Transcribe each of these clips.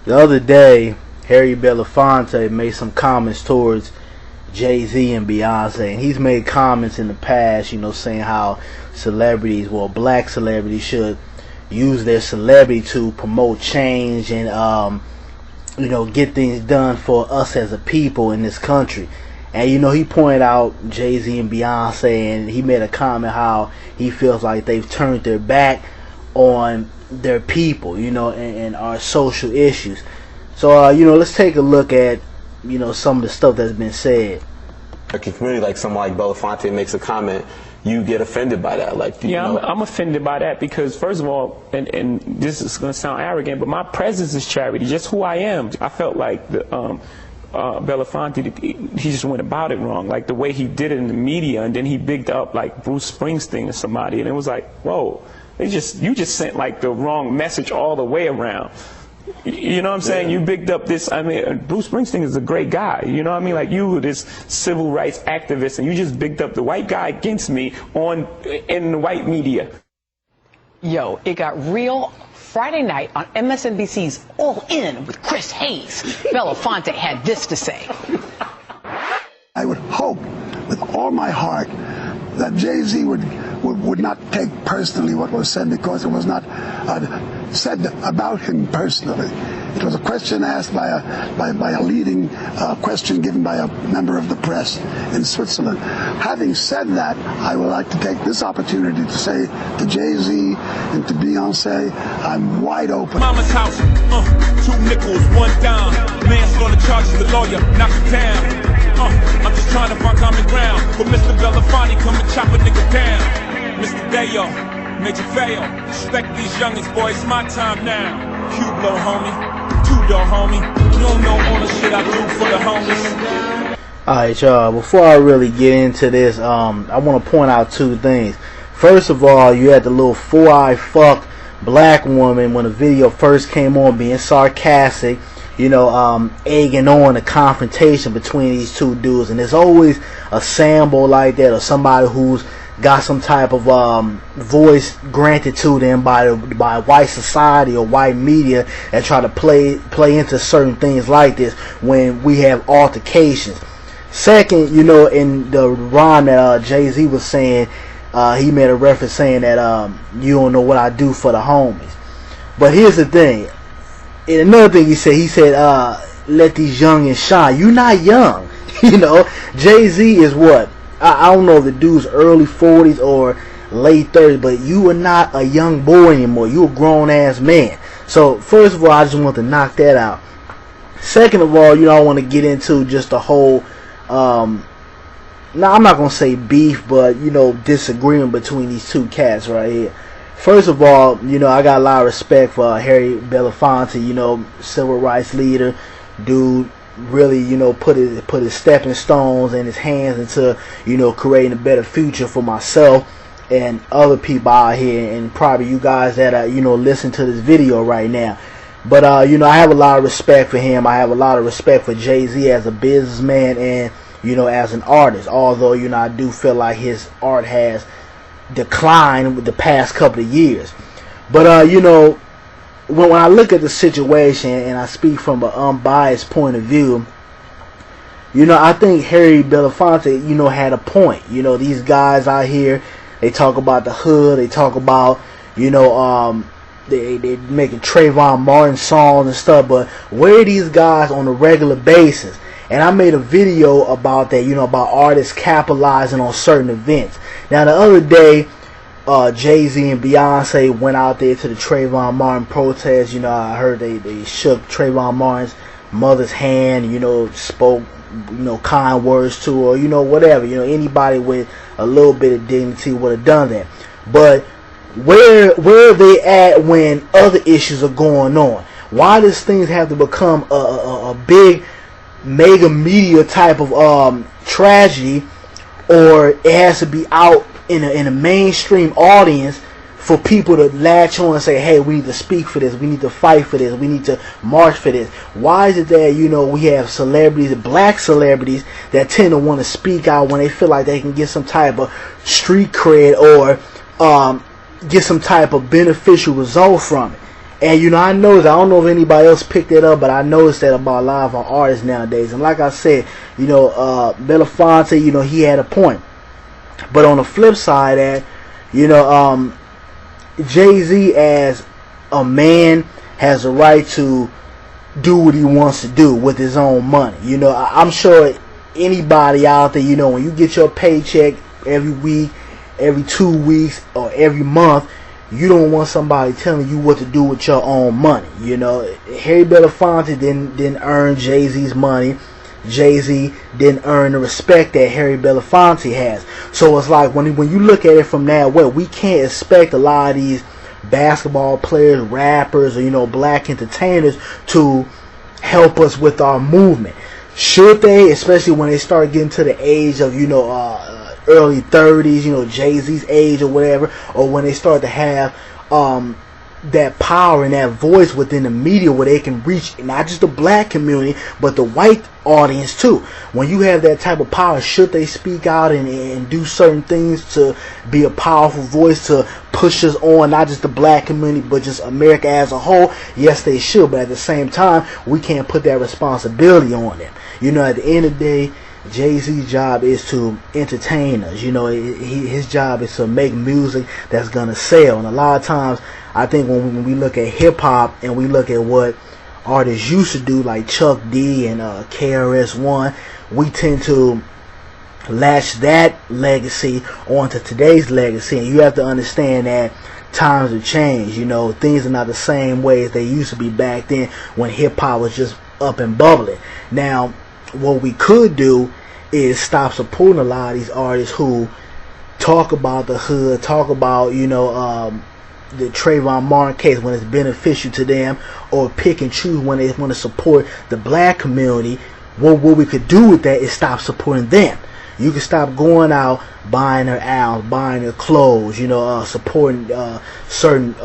The other day, Harry Belafonte made some comments towards Jay-Z and Beyonce, and he's made comments in the past, saying how celebrities, well, black celebrities should use their celebrity to promote change and, get things done for us as a people in this country. And, he pointed out Jay-Z and Beyonce, and he made a comment how he feels like they've turned their back on their people, and our social issues. So, let's take a look at, some of the stuff that's been said. American community, like someone like Balafonte makes a comment, you get offended by that. I'm offended by that because, first of all, and this is going to sound arrogant, but my presence is charity, just who I am. I felt like Belafonte, he just went about it wrong, like the way he did it in the media, and then he bigged up like Bruce Springsteen or somebody, and it was like, whoa, you just sent like the wrong message all the way around. You know what I'm saying? You bigged up this, Bruce Springsteen is a great guy. You know what I mean? Like, you were this civil rights activist, and you just bigged up the white guy against me in the white media. Yo, it got real Friday night on MSNBC's All In with Chris Hayes. Belafonte had this to say. I would hope with all my heart that Jay-Z would not take personally what was said, because it was not said about him personally. It was a question asked by a leading question given by a member of the press in Switzerland. Having said that, I would like to take this opportunity to say to Jay-Z and to Beyonce, I'm wide open. Mama's house, 2 nickels, 1 dime. Manslaughter charges, the lawyer, knock it down. I'm just trying to find common ground. But Mr. Belafonte come and chop a nigga down. Mr. Dayo, Major fail. Respect these youngins, boy, it's my time now. Hublot, homie. 2-door, homie. You don't know all the shit I do for the homies. Alright, y'all, before I really get into this, I want to point out 2 things. First of all, you had the little 4-eye fuck black woman when the video first came on being sarcastic, egging on a confrontation between these 2 dudes. And there's always a sample like that, or somebody who's got some type of voice granted to them by white society or white media that try to play into certain things like this when we have altercations. Second, in the rhyme that Jay-Z was saying, he made a reference saying that you don't know what I do for the homies. But here's the thing. And another thing he said, let these youngins shine. You're not young. Jay-Z is what? I don't know if the dude's early 40s or late 30s, but you are not a young boy anymore. You're a grown-ass man. So, first of all, I just want to knock that out. Second of all, I want to get into just the whole, now I'm not going to say beef, but, disagreement between these 2 cats right here. First of all, I got a lot of respect for Harry Belafonte, civil rights leader, dude. Really, put his stepping stones and his hands into, creating a better future for myself and other people out here, and probably you guys that are, listen to this video right now. But, I have a lot of respect for him. I have a lot of respect for Jay-Z as a businessman and, as an artist. Although, I do feel like his art has declined with the past couple of years. But, when I look at the situation and I speak from an unbiased point of view, I think Harry Belafonte, had a point. These guys out here, they talk about the hood, they talk about, they making Trayvon Martin songs and stuff, but where are these guys on a regular basis? And I made a video about that, about artists capitalizing on certain events. Now, the other day, Jay-Z and Beyonce went out there to the Trayvon Martin protest. I heard they shook Trayvon Martin's mother's hand, spoke, kind words to her, whatever. Anybody with a little bit of dignity would have done that. But where are they at when other issues are going on? Why does things have to become a big mega media type of tragedy, or it has to be out in a mainstream audience for people to latch on and say, hey, we need to speak for this, we need to fight for this, we need to march for this? Why is it that, we have celebrities, black celebrities, that tend to want to speak out when they feel like they can get some type of street cred or get some type of beneficial result from it? And you know, I don't know if anybody else picked it up, but I noticed that about a lot of our artists nowadays. And like I said, you know, Belafonte, you know, he had a point. But on the flip side, that, you know, Jay-Z as a man has a right to do what he wants to do with his own money. You know, I'm sure anybody out there, you know, when you get your paycheck every week, every 2 weeks, or every month, you don't want somebody telling you what to do with your own money. You know, Harry Belafonte didn't earn Jay-Z's money. Jay-Z didn't earn the respect that Harry Belafonte has. So it's like when you look at it from that way, we can't expect a lot of these basketball players, rappers, or, you know, black entertainers to help us with our movement. Should they, especially when they start getting to the age of, you know, early 30s, you know, Jay-Z's age or whatever, or when they start to have that power and that voice within the media where they can reach not just the black community but the white audience too. When you have that type of power, should they speak out and do certain things to be a powerful voice to push us on, not just the black community but just America as a whole? Yes, they should, but at the same time, we can't put that responsibility on them. You know, at the end of the day, Jay-Z's job is to entertain us. You know, his job is to make music that's gonna sell. And a lot of times, I think when we look at hip-hop and we look at what artists used to do, like Chuck D and KRS-One, we tend to latch that legacy onto today's legacy. And you have to understand that times have changed. You know, things are not the same way as they used to be back then when hip-hop was just up and bubbling. Now, what we could do is stop supporting a lot of these artists who talk about the hood, talk about, you know, the Trayvon Martin case when it's beneficial to them, or pick and choose when they want to support the black community. What we could do with that is stop supporting them. You can stop going out buying their albums, buying their clothes, you know, supporting certain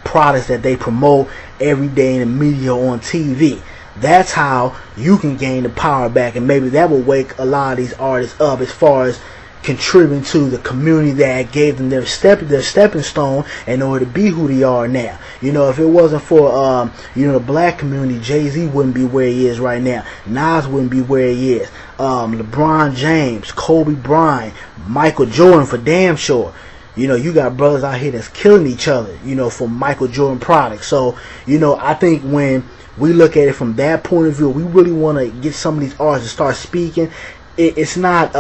products that they promote every day in the media or on TV. That's how you can gain the power back, and maybe that will wake a lot of these artists up as far as contributing to the community that gave them their stepping stone in order to be who they are now. You know, if it wasn't for you know, the black community, Jay-Z wouldn't be where he is right now. Nas wouldn't be where he is. LeBron James, Kobe Bryant, Michael Jordan for damn sure. You know, you got brothers out here that's killing each other, you know, for Michael Jordan products. So, you know, I think when we look at it from that point of view, we really want to get some of these artists to start speaking. It's not,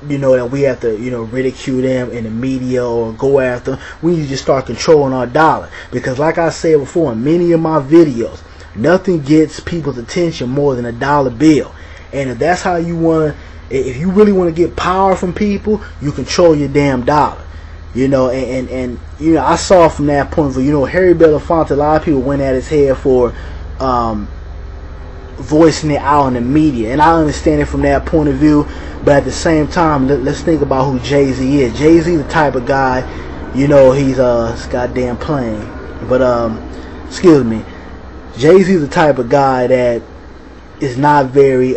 you know, that we have to, you know, ridicule them in the media or go after them. We need to just start controlling our dollar. Because like I said before in many of my videos, nothing gets people's attention more than a dollar bill. And if that's how you want to, if you really want to get power from people, you control your damn dollar. You know, and you know, I saw from that point of view, you know, Harry Belafonte, a lot of people went at his head for voicing it out in the media, and I understand it from that point of view. But at the same time, let's think about who Jay-Z is. Jay-Z the type of guy, you know, he's this goddamn plane, but excuse me, Jay-Z the type of guy that is not very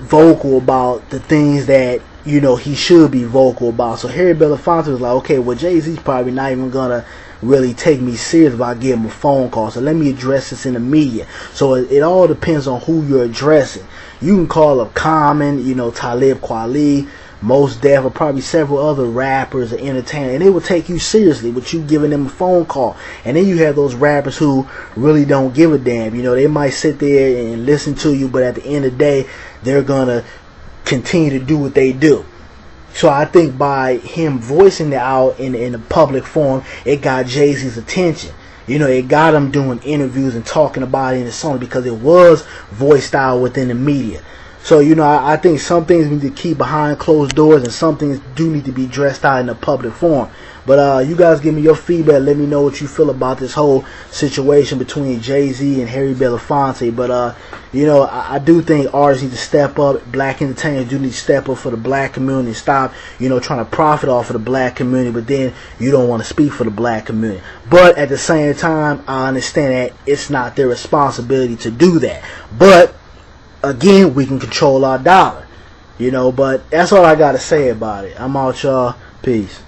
vocal about the things that, you know, he should be vocal about. So Harry Belafonte was like, okay, well, Jay-Z's probably not even gonna really take me serious if I give him a phone call, so let me address this in the media. So it all depends on who you're addressing. You can call up Common, you know, Talib Kweli, Mos Def, or probably several other rappers or entertainers, and they will take you seriously with you giving them a phone call. And then you have those rappers who really don't give a damn. You know, they might sit there and listen to you, but at the end of the day, they're gonna continue to do what they do. So I think by him voicing it out in a public forum, it got Jay-Z's attention. You know, it got him doing interviews and talking about it in the song because it was voiced out within the media. So, you know, I think some things need to keep behind closed doors and some things do need to be dressed out in a public forum. But you guys give me your feedback. Let me know what you feel about this whole situation between Jay-Z and Harry Belafonte. But, you know, I do think artists need to step up. Black entertainers do need to step up for the black community and stop, you know, trying to profit off of the black community. But then you don't want to speak for the black community. But at the same time, I understand that it's not their responsibility to do that. But again, we can control our dollar, you know. But that's all I got to say about it. I'm out, y'all. Peace.